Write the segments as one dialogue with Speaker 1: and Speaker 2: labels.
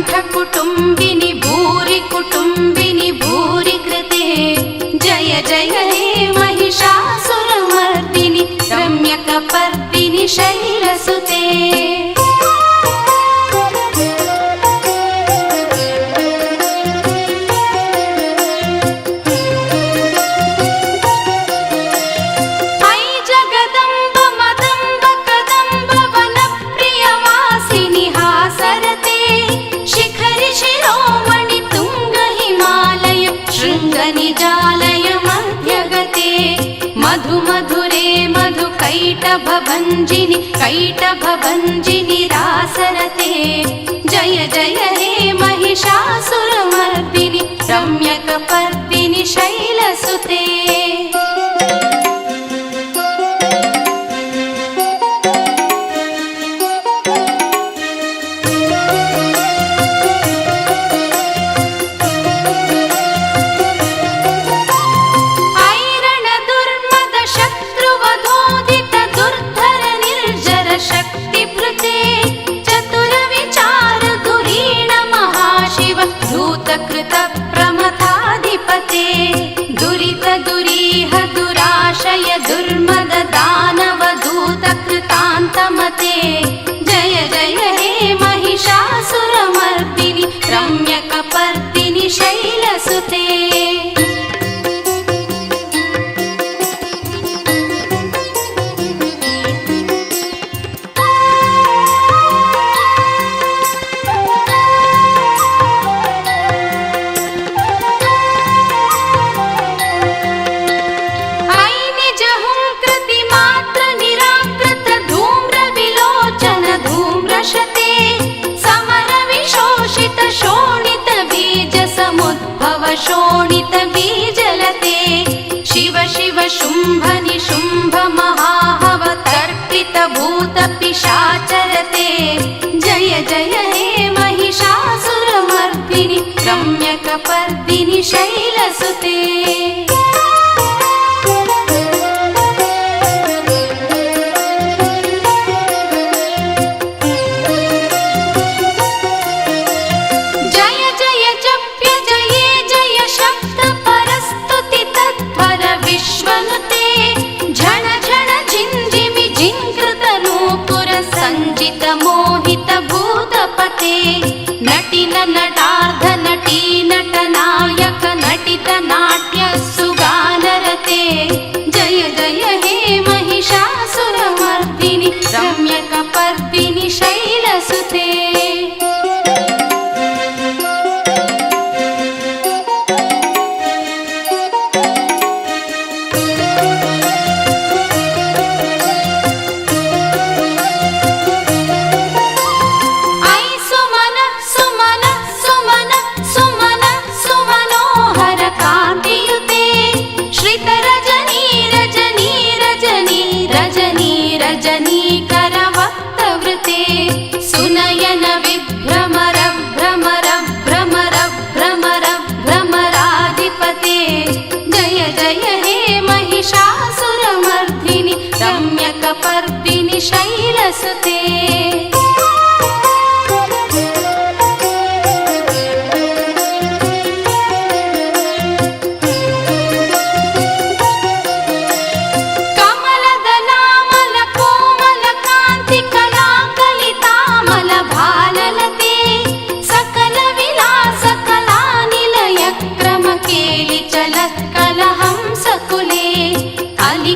Speaker 1: कंठकुटुम्बिनि भूरि कुटुम्बिनि भूरि कृते जय जय हे महिषासुरमर्दिनि रम्यकपर्दिनि शैलसुते। निजालय मध्यगते मधुमधुरे मधुकैटभभञ्जिनि कैटभभञ्जिनि रासरते जय जय हे महिषासुरमर्दिनि रम्यकपर्दिनि शैलसुते। प्रमथाधिपते दुरित दुरीह दुराशय दुर्मद दानव दूत कृतान्तमते जय जय हे महिषासुरमर्दिनि रम्यकपर्दिनि शैलसुते। शोणित बीजलते शिव शिव शुंभ निशुंभ महाहव तर्पित भूत पिशाचरते जय जय हे महिषासुरमर्दिनि रम्यकपर्दिनि शैलसुते। संजित मोहित भूतपते नटिन नटार्ध नटी नटनायक नटित नाट्य सुगानरते जय जय हे महिषासुरमर्दिनि रम्यकपर्दिनि शैलसुते। सुनयन विभ्रमर भ्रमर भ्रमर भ्रमर भ्रमराधिपते जय जय हे महिषासुरमर्दिनि रम्यकपर्दिनि शैलसुते।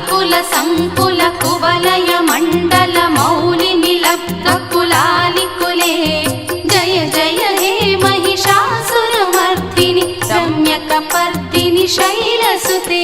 Speaker 1: कुल संकुल कुवलय मंडल मौलि निलब्ध कुलालिकुले जय जय हे महिषासुरमर्दिनि रम्यकपर्दिनि शैलसुते।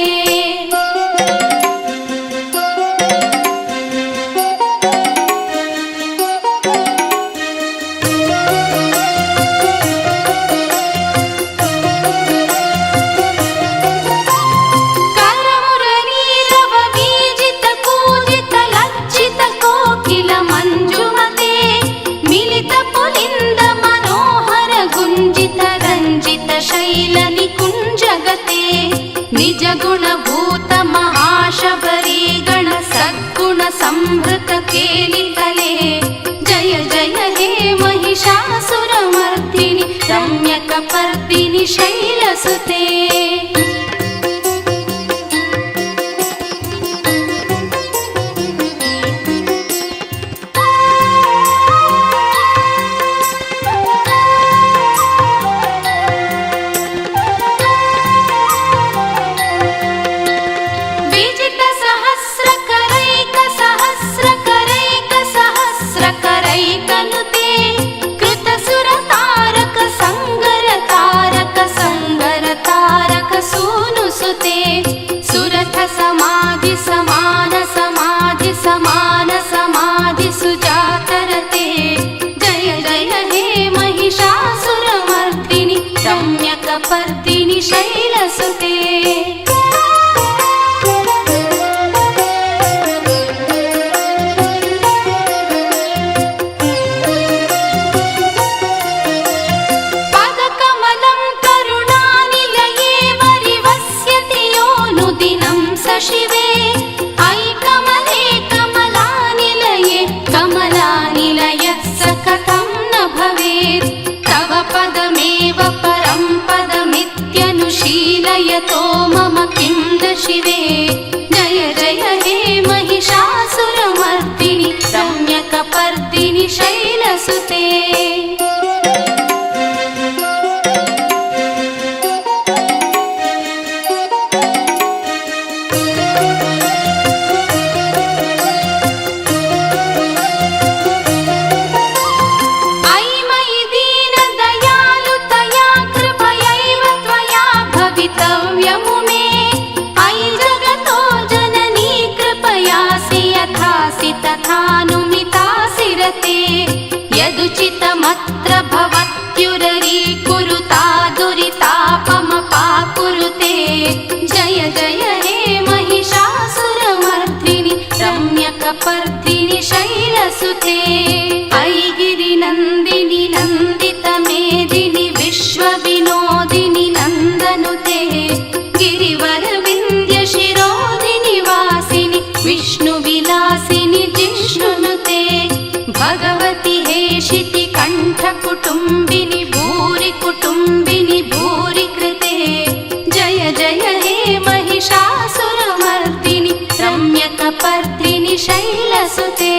Speaker 1: निज गुणभूत महाशबरी गण सद्गुण संभृत केलितले जय जय हे महिषासुरमर्दिनि शैलसुते सहस्रकरैकनुते कृतसुरतारक संगरतारक संगरतारक सूनुसुते सुरथ समाधि समान समाधि समान समाधि सुजातरते जय जय हे महिषासुरमर्दिनि रम्यकपर्दिनि शैलसुते शिवे ऐ कमले कमलानिलये कमलानिलयः स कथं न भवेत् तव पदमेव परं पदमित्यनुशीलयतो मम किं न शिवे जय जय हे महिषासुरमर्दिनि रम्यकपर्दिनि शैलसुते यदुचितमत्र भवत्युररीकुरुता दुरितापमपाकुरुते जय जय हे महिषासुरमर्दिनि रम्यकपर्दिनि शैलसुते ऐ गिरिनन्दिनि नन्दितमेदिनि विश्वविनोदिनि नन्दनुते गिरिवरविन्द्यशिरोदिनि वासिनि विष्णुविलासिनि जिष्णुनुते भगवति हेशिति कण्ठकुटुम्बिनि भूरि कुटुम्बिनि भूरि कृते जय जय हे महिषासुरमर्दिनि रम्यकपर्दिनि शैलसुते।